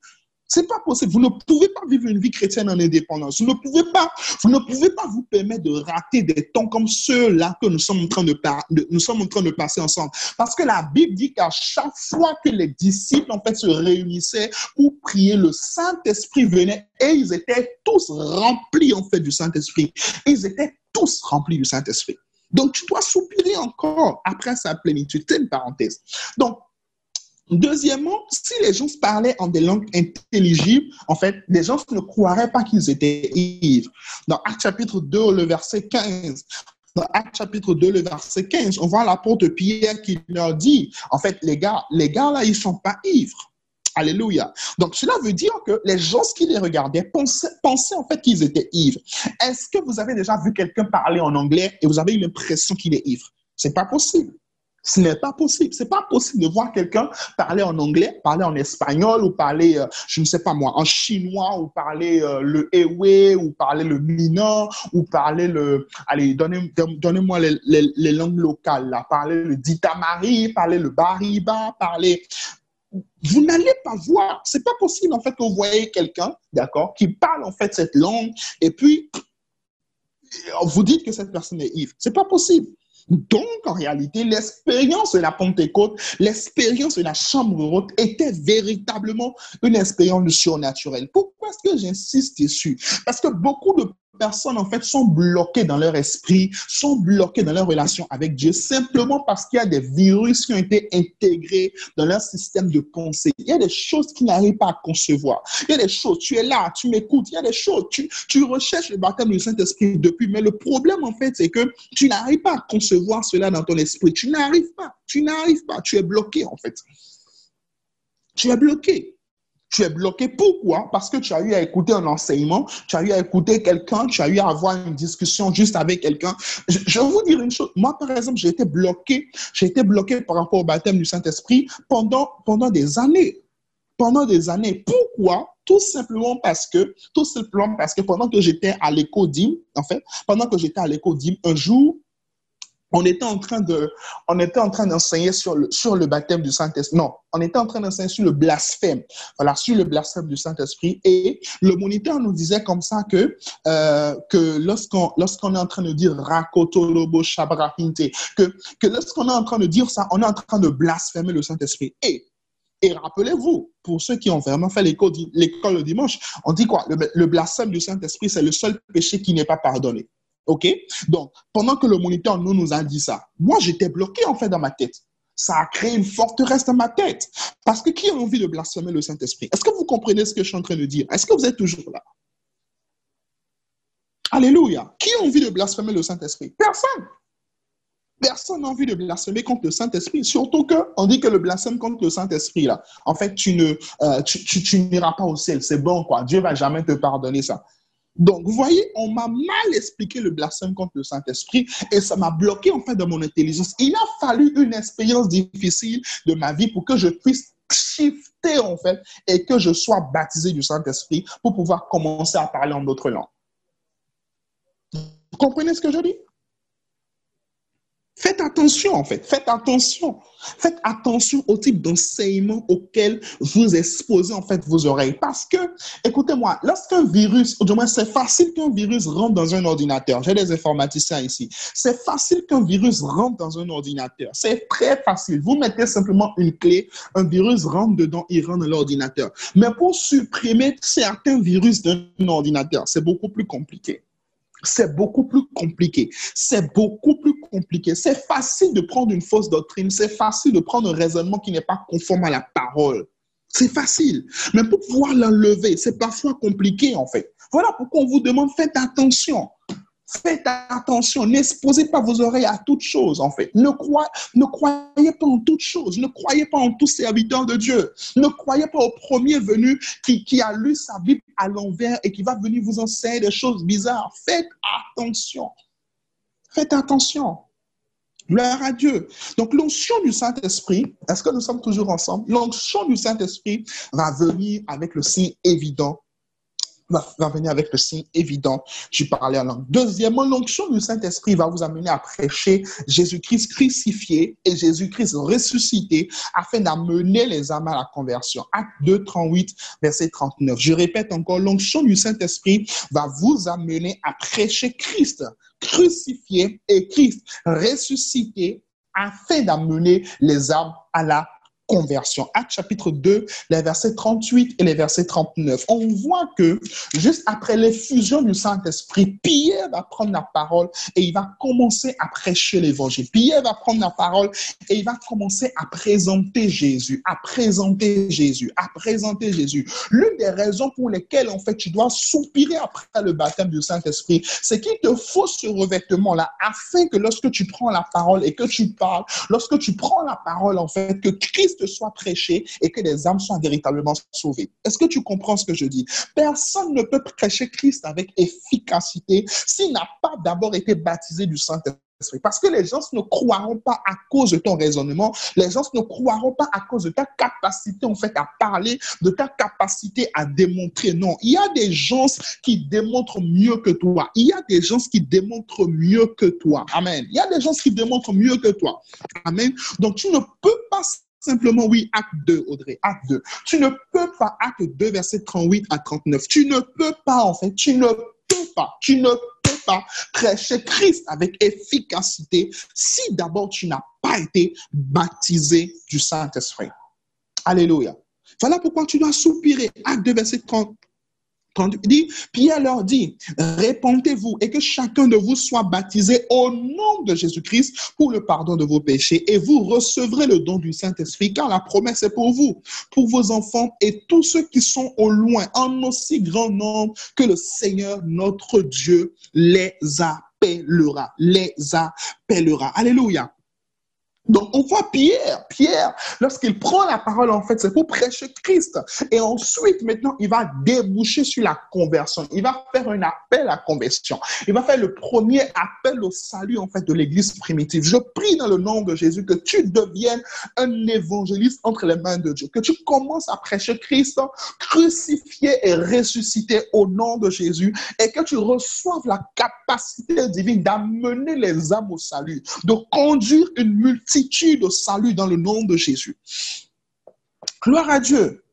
Speaker 1: C'est pas possible. Vous ne pouvez pas vivre une vie chrétienne en indépendance. Vous ne pouvez pas vous permettre de rater des temps comme ceux-là que nous sommes en train de passer ensemble. Parce que la Bible dit qu'à chaque fois que les disciples en fait se réunissaient pour prier, le Saint-Esprit venait et ils étaient tous remplis en fait du Saint-Esprit. Ils étaient tous remplis du Saint-Esprit. Donc, tu dois soupirer encore après sa plénitude. C'est une parenthèse. Donc, deuxièmement, si les gens parlaient en des langues intelligibles, en fait, les gens ne croiraient pas qu'ils étaient ivres. Dans Actes chapitre 2, le verset 15, on voit l'apôtre Pierre qui leur dit, en fait, les gars là, ils ne sont pas ivres. Alléluia. Donc, cela veut dire que les gens qui les regardaient pensaient en fait qu'ils étaient ivres. Est-ce que vous avez déjà vu quelqu'un parler en anglais et vous avez eu l'impression qu'il est ivre? C'est pas possible. Ce n'est pas possible. C'est pas possible de voir quelqu'un parler en anglais, parler en espagnol ou parler, je ne sais pas moi, en chinois ou parler le ewe ou parler le mina ou parler le... Allez, donnez-moi les langues locales là. Parler le ditamari, parler le bariba, parler... Vous n'allez pas voir, c'est pas possible en fait que vous voyez quelqu'un, d'accord, qui parle en fait cette langue et puis vous dites que cette personne est ivre. C'est pas possible. Donc, en réalité, l'expérience de la Pentecôte, l'expérience de la chambre haute était véritablement une expérience surnaturelle. Pourquoi est-ce que j'insiste dessus? Parce que beaucoup de personnes, en fait, sont bloquées dans leur esprit, sont bloquées dans leur relation avec Dieu, simplement parce qu'il y a des virus qui ont été intégrés dans leur système de pensée. Il y a des choses qu'ils n'arrivent pas à concevoir. Il y a des choses, tu es là, tu m'écoutes, il y a des choses, tu recherches le baptême du Saint-Esprit depuis, mais le problème, en fait, c'est que tu n'arrives pas à concevoir cela dans ton esprit. Tu n'arrives pas, tu es bloqué, en fait. Tu es bloqué. Tu es bloqué. Pourquoi? Parce que tu as eu à écouter un enseignement, tu as eu à écouter quelqu'un, tu as eu à avoir une discussion juste avec quelqu'un. Je vais vous dire une chose. Moi, par exemple, j'ai été bloqué par rapport au baptême du Saint-Esprit pendant des années. Pendant des années. Pourquoi? Tout simplement parce que pendant que j'étais à l'école-dîme, un jour, on était en train d'enseigner sur le baptême du Saint-Esprit. Non, on était en train d'enseigner sur le blasphème. Voilà, sur le blasphème du Saint-Esprit. Et le moniteur nous disait comme ça que lorsqu'on est en train de dire Rakotolobo Shabrahinte, que lorsqu'on est en train de dire ça, on est en train de blasphémer le Saint-Esprit. Et rappelez-vous, pour ceux qui ont vraiment fait l'école le dimanche, on dit quoi? Le blasphème du Saint-Esprit, c'est le seul péché qui n'est pas pardonné. OK? Donc, pendant que le moniteur nous a dit ça, moi, j'étais bloqué, en fait, dans ma tête. Ça a créé une forteresse dans ma tête. Parce que qui a envie de blasphémer le Saint-Esprit? Est-ce que vous comprenez ce que je suis en train de dire? Est-ce que vous êtes toujours là? Alléluia. Qui a envie de blasphémer le Saint-Esprit? Personne. Personne n'a envie de blasphémer contre le Saint-Esprit. Surtout qu'on dit que le blasphème contre le Saint-Esprit, là, en fait, tu n'iras pas au ciel. C'est bon, quoi. Dieu ne va jamais te pardonner ça. Donc, vous voyez, on m'a mal expliqué le blasphème contre le Saint-Esprit et ça m'a bloqué en fait dans mon intelligence. Il a fallu une expérience difficile de ma vie pour que je puisse shifter en fait et que je sois baptisé du Saint-Esprit pour pouvoir commencer à parler en d'autres langues. Vous comprenez ce que je dis? Faites attention, en fait. Faites attention. Faites attention au type d'enseignement auquel vous exposez, en fait, vos oreilles. Parce que, écoutez-moi, lorsqu'un virus, ou du moins, c'est facile qu'un virus rentre dans un ordinateur. J'ai des informaticiens ici. C'est facile qu'un virus rentre dans un ordinateur. C'est très facile. Vous mettez simplement une clé, un virus rentre dedans, il rentre dans l'ordinateur. Mais pour supprimer certains virus d'un ordinateur, c'est beaucoup plus compliqué. C'est beaucoup plus compliqué. C'est beaucoup plus compliqué. C'est facile de prendre une fausse doctrine. C'est facile de prendre un raisonnement qui n'est pas conforme à la parole. C'est facile. Mais pour pouvoir l'enlever, c'est parfois compliqué, en fait. Voilà pourquoi on vous demande, faites attention. Faites attention, n'exposez pas vos oreilles à toutes choses, en fait. Ne croyez pas en toutes choses. Ne croyez pas en tout serviteur de Dieu. Ne croyez pas au premier venu qui a lu sa Bible à l'envers et qui va venir vous enseigner des choses bizarres. Faites attention. Faites attention. Gloire à Dieu. Donc, l'onction du Saint-Esprit, est-ce que nous sommes toujours ensemble? L'onction du Saint-Esprit va venir avec le signe évident. Va venir avec le signe évident. Je parlais en langue. Deuxièmement, l'onction du Saint-Esprit va vous amener à prêcher Jésus-Christ crucifié et Jésus-Christ ressuscité afin d'amener les âmes à la conversion. Acte 2, 38, verset 39. Je répète encore, l'onction du Saint-Esprit va vous amener à prêcher Christ crucifié et Christ ressuscité afin d'amener les âmes à la conversion. Acte chapitre 2, les versets 38 et les versets 39. On voit que juste après l'effusion du Saint-Esprit, Pierre va prendre la parole et il va commencer à prêcher l'évangile. Pierre va prendre la parole et il va commencer à présenter Jésus, à présenter Jésus, à présenter Jésus. L'une des raisons pour lesquelles, en fait, tu dois soupirer après le baptême du Saint-Esprit, c'est qu'il te faut ce revêtement-là afin que lorsque tu prends la parole et que tu parles, lorsque tu prends la parole, en fait, que Christ soit prêché et que les âmes soient véritablement sauvées. Est-ce que tu comprends ce que je dis? Personne ne peut prêcher Christ avec efficacité s'il n'a pas d'abord été baptisé du Saint-Esprit. Parce que les gens ne croiront pas à cause de ton raisonnement, les gens ne croiront pas à cause de ta capacité en fait à parler, de ta capacité à démontrer. Non, il y a des gens qui démontrent mieux que toi. Il y a des gens qui démontrent mieux que toi. Amen. Il y a des gens qui démontrent mieux que toi. Amen. Donc tu ne peux pas simplement, oui, acte 2, Audrey, acte 2. Tu ne peux pas, acte 2, verset 38 à 39. Tu ne peux pas, en fait, tu ne peux pas prêcher Christ avec efficacité si d'abord tu n'as pas été baptisé du Saint-Esprit. Alléluia. Voilà pourquoi tu dois soupirer. Acte 2, verset 30. Quand il dit, Pierre leur dit, répentez-vous et que chacun de vous soit baptisé au nom de Jésus-Christ pour le pardon de vos péchés et vous recevrez le don du Saint-Esprit car la promesse est pour vous, pour vos enfants et tous ceux qui sont au loin, en aussi grand nombre que le Seigneur notre Dieu les appellera. Les appellera. Alléluia. Donc, on voit Pierre, lorsqu'il prend la parole, en fait, c'est pour prêcher Christ. Et ensuite, maintenant, il va déboucher sur la conversion. Il va faire un appel à conversion. Il va faire le premier appel au salut, en fait, de l'Église primitive. Je prie dans le nom de Jésus que tu deviennes un évangéliste entre les mains de Dieu. Que tu commences à prêcher Christ crucifié et ressuscité au nom de Jésus et que tu reçoives la capacité divine d'amener les âmes au salut, de conduire une multitude au salut dans le nom de Jésus. Gloire à Dieu.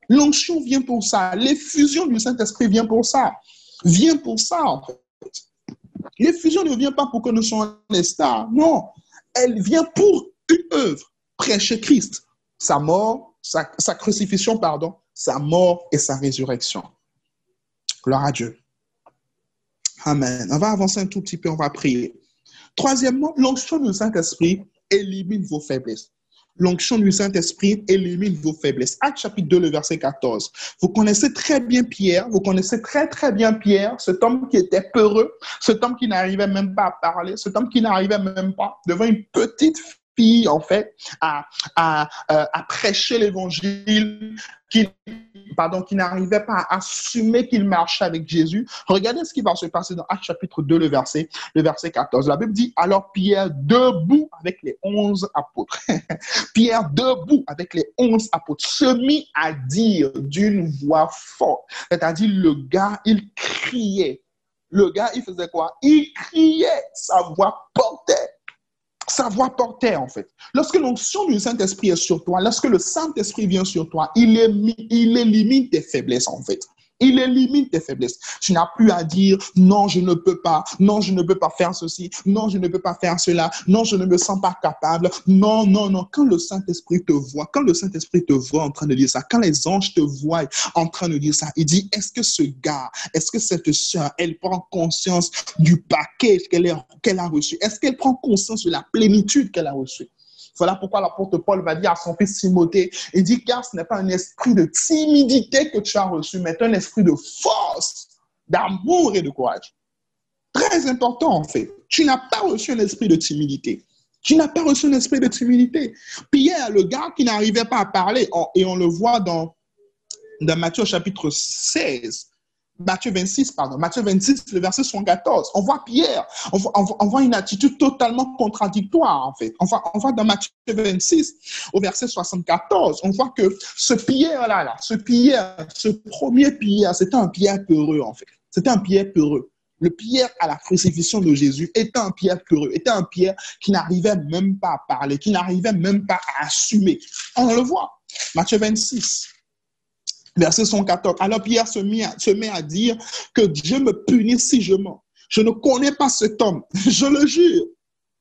Speaker 1: L'onction vient pour ça. L'effusion du Saint-Esprit vient pour ça. Vient pour ça, en fait. L'effusion ne vient pas pour que nous soyons les stars. Non. Elle vient pour une œuvre. Prêcher Christ. Sa mort, sa crucifixion, pardon, sa mort et sa résurrection. Gloire à Dieu. Amen. On va avancer un tout petit peu, on va prier. Troisièmement, l'onction du Saint-Esprit élimine vos faiblesses. L'onction du Saint-Esprit élimine vos faiblesses. Acte chapitre 2, le verset 14. Vous connaissez très bien Pierre, cet homme qui était peureux, cet homme qui n'arrivait même pas à parler, cet homme qui n'arrivait même pas devant une petite fille, en fait, à prêcher l'évangile, qui n'arrivait pas à assumer qu'il marchait avec Jésus. Regardez ce qui va se passer dans Acte chapitre 2, le verset 14. La Bible dit, alors Pierre, debout avec les 11 apôtres, Pierre, debout avec les 11 apôtres, se mit à dire d'une voix forte. C'est-à-dire, le gars, il criait. Le gars, il faisait quoi? Il criait, sa voix portait. Sa voix portait, en fait. Lorsque l'onction du Saint-Esprit est sur toi, lorsque le Saint-Esprit vient sur toi, il élimine tes faiblesses, en fait. Il élimine tes faiblesses. Tu n'as plus à dire non, je ne peux pas, non, je ne peux pas faire ceci, non, je ne peux pas faire cela, non, je ne me sens pas capable. Non, non, non. Quand le Saint-Esprit te voit, quand le Saint-Esprit te voit en train de dire ça, quand les anges te voient en train de dire ça, il dit, est-ce que ce gars, est-ce que cette sœur, elle prend conscience du paquet qu'elle a reçu? Est-ce qu'elle prend conscience de la plénitude qu'elle a reçue? Voilà pourquoi l'apôtre Paul va dire à son fils Timothée, il dit, car ce n'est pas un esprit de timidité que tu as reçu, mais un esprit de force, d'amour et de courage. Très important, en fait. Tu n'as pas reçu un esprit de timidité. Tu n'as pas reçu un esprit de timidité. Pierre, le gars qui n'arrivait pas à parler, et on le voit dans Matthieu chapitre 16, Matthieu 26, le verset 74. On voit Pierre, on voit une attitude totalement contradictoire, en fait. On voit dans Matthieu 26, au verset 74, on voit que ce Pierre-là, ce premier Pierre, c'était un Pierre peureux, en fait. C'était un Pierre peureux. Le Pierre à la crucifixion de Jésus était un Pierre peureux, était un Pierre qui n'arrivait même pas à parler, qui n'arrivait même pas à assumer. On le voit. Matthieu 26. Verset 114. Alors Pierre se met à dire que Dieu me punit si je mens. Je ne connais pas cet homme. Je le jure.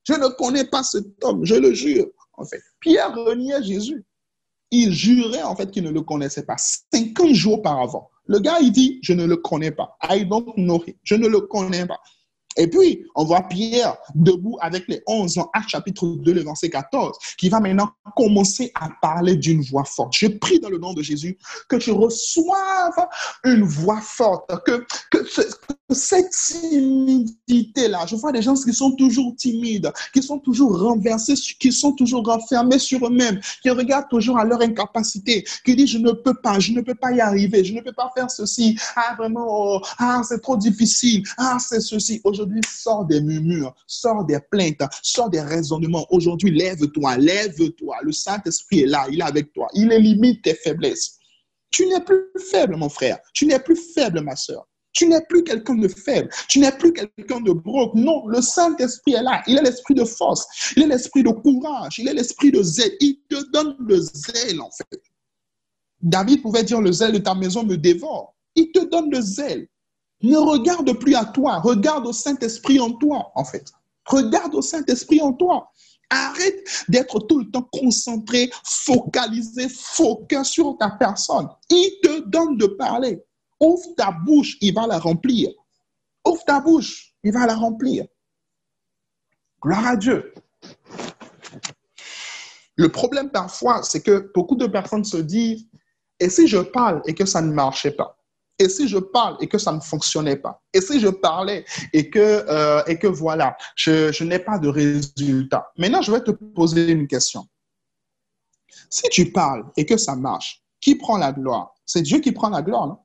Speaker 1: Je ne connais pas cet homme. Je le jure. En fait, Pierre reniait Jésus. Il jurait en fait qu'il ne le connaissait pas. 50 jours auparavant. Le gars, il dit, je ne le connais pas. I don't know him. Je ne le connais pas. Et puis, on voit Pierre debout avec les 11 ans, Actes chapitre 2, le verset 14, qui va maintenant commencer à parler d'une voix forte. Je prie dans le nom de Jésus que tu reçoives une voix forte, que cette timidité-là, je vois des gens qui sont toujours timides, qui sont toujours renversés, qui sont toujours renfermés sur eux-mêmes, qui regardent toujours à leur incapacité, qui disent je ne peux pas y arriver, je ne peux pas faire ceci, ah vraiment, oh, ah c'est trop difficile, ah c'est ceci. Aujourd'hui, sors des murmures, sors des plaintes, sors des raisonnements. Aujourd'hui, lève-toi, lève-toi. Le Saint-Esprit est là, il est avec toi. Il élimine tes faiblesses. Tu n'es plus faible, mon frère. Tu n'es plus faible, ma soeur. Tu n'es plus quelqu'un de faible. Tu n'es plus quelqu'un de broke. Non, le Saint-Esprit est là. Il est l'esprit de force. Il est l'esprit de courage. Il est l'esprit de zèle. Il te donne le zèle, en fait. David pouvait dire, le zèle de ta maison me dévore. Il te donne le zèle. Ne regarde plus à toi, regarde au Saint-Esprit en toi, en fait. Regarde au Saint-Esprit en toi. Arrête d'être tout le temps concentré, focalisé, focus sur ta personne. Il te donne de parler. Ouvre ta bouche, il va la remplir. Ouvre ta bouche, il va la remplir. Gloire à Dieu. Le problème parfois, c'est que beaucoup de personnes se disent, et si je parle et que ça ne marchait pas? Et si je parle et que ça ne fonctionnait pas? Et si je parlais et que voilà, je n'ai pas de résultat? Maintenant, je vais te poser une question. Si tu parles et que ça marche, qui prend la gloire? C'est Dieu qui prend la gloire, non?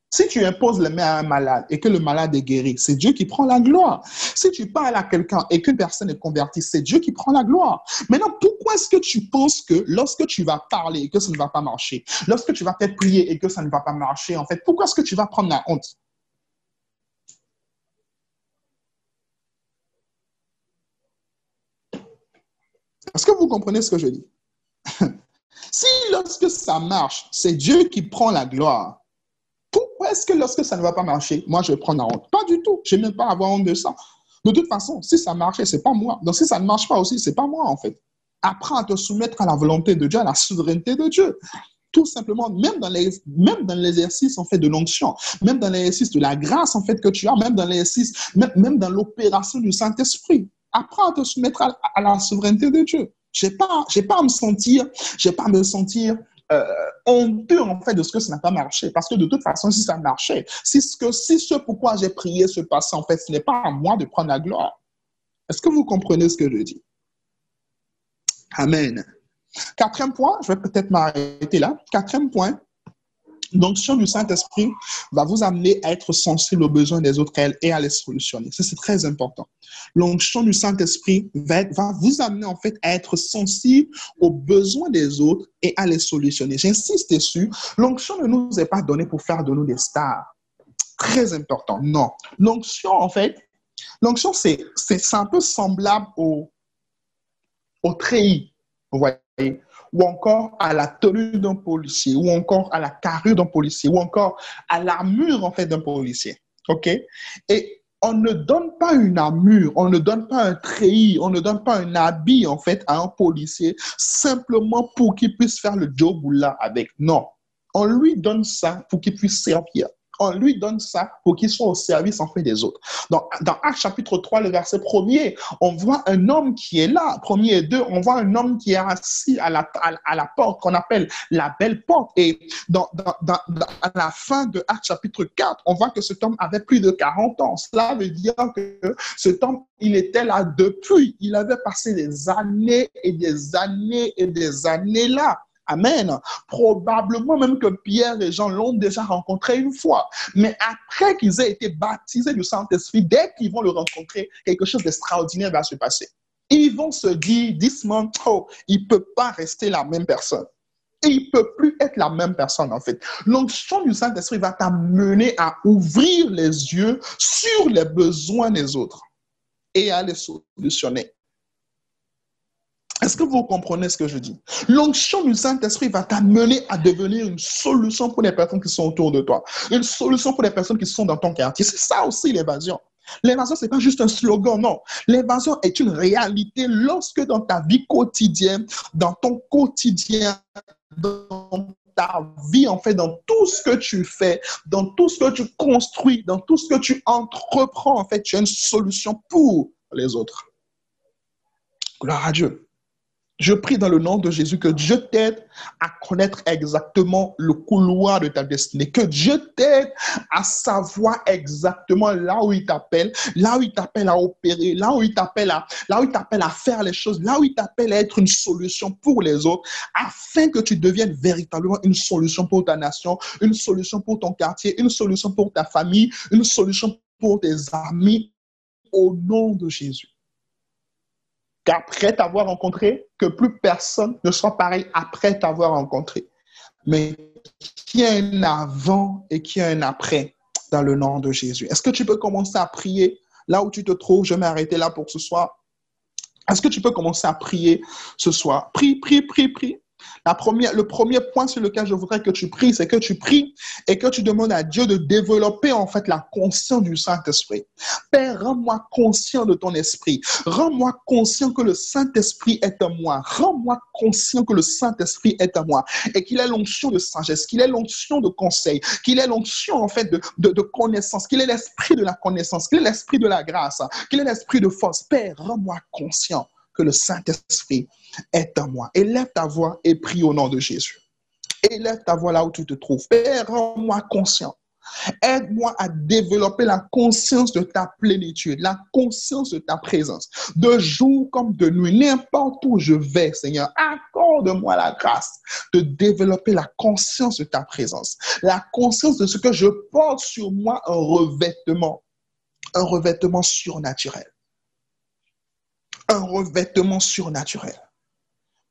Speaker 1: Si tu imposes les mains à un malade et que le malade est guéri, c'est Dieu qui prend la gloire. Si tu parles à quelqu'un et qu'une personne est convertie, c'est Dieu qui prend la gloire. Maintenant, pourquoi est-ce que tu penses que lorsque tu vas parler et que ça ne va pas marcher, lorsque tu vas peut-être prier et que ça ne va pas marcher, en fait, pourquoi est-ce que tu vas prendre la honte? Est-ce que vous comprenez ce que je dis? Si lorsque ça marche, c'est Dieu qui prend la gloire, pourquoi est-ce que lorsque ça ne va pas marcher, moi je prends la honte? Pas du tout. Je n'aime pas avoir honte de ça. De toute façon, si ça marchait, ce n'est pas moi. Donc si ça ne marche pas aussi, ce n'est pas moi en fait. Apprends à te soumettre à la volonté de Dieu, à la souveraineté de Dieu. Tout simplement, même dans l'exercice en fait de l'onction, même dans l'exercice de la grâce en fait que tu as, même dans l'exercice, même dans l'opération du Saint-Esprit. Apprends à te soumettre à la souveraineté de Dieu. Je n'ai pas à me sentir, honteux en fait de ce que ça n'a pas marché. Parce que de toute façon, si ça marchait, si ce pourquoi j'ai prié se passait, en fait, ce n'est pas à moi de prendre la gloire. Est-ce que vous comprenez ce que je dis? Amen. Quatrième point, je vais peut-être m'arrêter là. Quatrième point, l'onction du Saint-Esprit va vous amener à être sensible aux besoins des autres et à les solutionner. Ça, c'est très important. L'onction du Saint-Esprit va vous amener en fait à être sensible aux besoins des autres et à les solutionner. J'insiste dessus, l'onction ne nous est pas donnée pour faire de nous des stars. Très important, non. L'onction, en fait, c'est un peu semblable au treillis, vous voyez, ou encore à la tenue d'un policier, ou encore à la carrure d'un policier, ou encore à l'armure en fait d'un policier. OK? Et on ne donne pas une armure, on ne donne pas un treillis, on ne donne pas un habit en fait à un policier simplement pour qu'il puisse faire le job là avec. Non. On lui donne ça pour qu'il puisse servir. On lui donne ça pour qu'il soit au service en fait des autres. Dans Actes chapitre 3, le verset 1er, on voit un homme qui est là, 1er et 2, on voit un homme qui est assis à la porte qu'on appelle la belle porte. Et à la fin de Actes chapitre 4, on voit que cet homme avait plus de 40 ans. Cela veut dire que cet homme, il était là depuis. Il avait passé des années et des années et des années là. Amen. Probablement même que Pierre et Jean l'ont déjà rencontré une fois. Mais après qu'ils aient été baptisés du Saint-Esprit, dès qu'ils vont le rencontrer, quelque chose d'extraordinaire va se passer. Ils vont se dire, this man, oh, il ne peut pas rester la même personne. Et il ne peut plus être la même personne, en fait. L'onction du Saint-Esprit va t'amener à ouvrir les yeux sur les besoins des autres et à les solutionner. Est-ce que vous comprenez ce que je dis? L'onction du Saint-Esprit va t'amener à devenir une solution pour les personnes qui sont autour de toi. Une solution pour les personnes qui sont dans ton quartier. C'est ça aussi l'évasion. L'évasion, ce n'est pas juste un slogan, non. L'évasion est une réalité lorsque dans ta vie quotidienne, dans ton quotidien, dans ta vie, en fait, dans tout ce que tu fais, dans tout ce que tu construis, dans tout ce que tu entreprends, en fait, tu as une solution pour les autres. Gloire à Dieu. Je prie dans le nom de Jésus que Dieu t'aide à connaître exactement le couloir de ta destinée, que Dieu t'aide à savoir exactement là où il t'appelle à opérer, là où il t'appelle à faire les choses, là où il t'appelle à être une solution pour les autres, afin que tu deviennes véritablement une solution pour ta nation, une solution pour ton quartier, une solution pour ta famille, une solution pour tes amis, au nom de Jésus. Qu'après t'avoir rencontré, que plus personne ne soit pareil après t'avoir rencontré. Mais qu'il y ait un avant et qu'il y ait un après dans le nom de Jésus. Est-ce que tu peux commencer à prier là où tu te trouves? Je vais m'arrêter là pour ce soir. Est-ce que tu peux commencer à prier ce soir? Prie. Le premier point sur lequel je voudrais que tu pries, c'est que tu pries et que tu demandes à Dieu de développer en fait la conscience du Saint-Esprit. Père, rends-moi conscient de ton esprit. Rends-moi conscient que le Saint-Esprit est en moi. Rends-moi conscient que le Saint-Esprit est en moi et qu'il est l'onction de sagesse, qu'il est l'onction de conseil, qu'il est l'onction en fait de connaissance, qu'il est l'esprit de la connaissance, qu'il est l'esprit de la grâce, qu'il est l'esprit de force. Père, rends-moi conscient que le Saint-Esprit est en moi. Élève ta voix et prie au nom de Jésus. Élève ta voix là où tu te trouves. Père, rends-moi conscient. Aide-moi à développer la conscience de ta plénitude, la conscience de ta présence, de jour comme de nuit, n'importe où je vais, Seigneur. Accorde-moi la grâce de développer la conscience de ta présence, la conscience de ce que je porte sur moi, un revêtement surnaturel. Un revêtement surnaturel.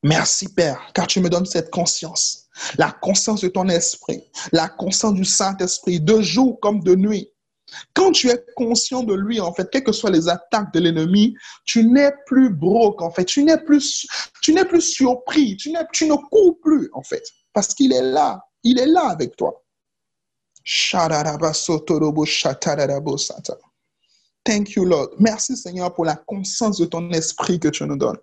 Speaker 1: Merci Père, car tu me donnes cette conscience, la conscience de ton esprit, la conscience du Saint-Esprit, de jour comme de nuit. Quand tu es conscient de lui, en fait, quelles que soient les attaques de l'ennemi, tu n'es plus broke, en fait, tu n'es plus surpris, tu ne cours plus, en fait, parce qu'il est là avec toi. Thank you, Lord. Merci, Seigneur, pour la conscience de ton esprit que tu nous donnes.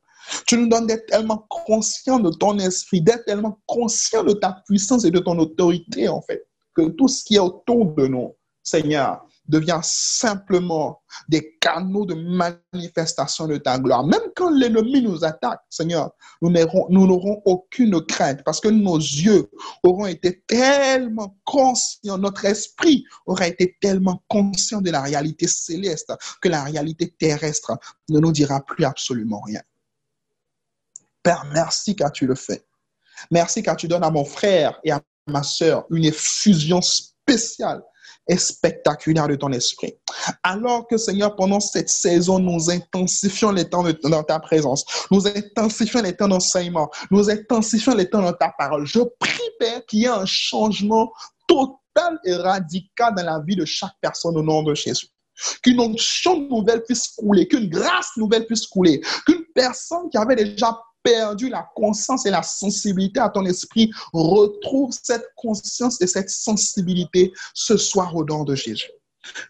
Speaker 1: Tu nous donnes d'être tellement conscient de ton esprit, d'être tellement conscient de ta puissance et de ton autorité, en fait, que tout ce qui est autour de nous, Seigneur, devient simplement des canaux de manifestation de ta gloire. Même quand l'ennemi nous attaque, Seigneur, nous n'aurons aucune crainte parce que nos yeux auront été tellement conscients, notre esprit aura été tellement conscient de la réalité céleste que la réalité terrestre ne nous dira plus absolument rien. Père, merci car tu le fais. Merci car tu donnes à mon frère et à ma sœur une effusion spéciale et spectaculaire de ton esprit. Alors que, Seigneur, pendant cette saison, nous intensifions les temps dans ta présence. Nous intensifions les temps d'enseignement. Nous intensifions les temps dans ta parole. Je prie, Père, qu'il y ait un changement total et radical dans la vie de chaque personne au nom de Jésus. Qu'une onction nouvelle puisse couler, qu'une grâce nouvelle puisse couler, qu'une personne qui avait déjà perdu la conscience et la sensibilité à ton esprit retrouve cette conscience et cette sensibilité ce soir au nom de Jésus.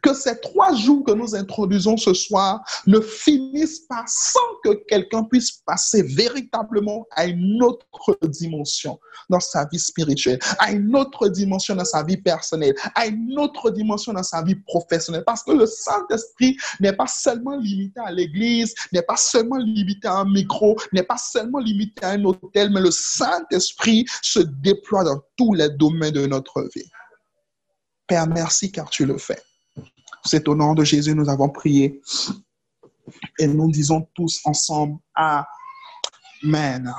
Speaker 1: Que ces 3 jours que nous introduisons ce soir ne finissent pas sans que quelqu'un puisse passer véritablement à une autre dimension dans sa vie spirituelle, à une autre dimension dans sa vie personnelle, à une autre dimension dans sa vie professionnelle. Parce que le Saint-Esprit n'est pas seulement limité à l'église, n'est pas seulement limité à un micro, n'est pas seulement limité à un hôtel, mais le Saint-Esprit se déploie dans tous les domaines de notre vie. Père, merci car tu le fais. C'est au nom de Jésus nous avons prié et nous disons tous ensemble Amen.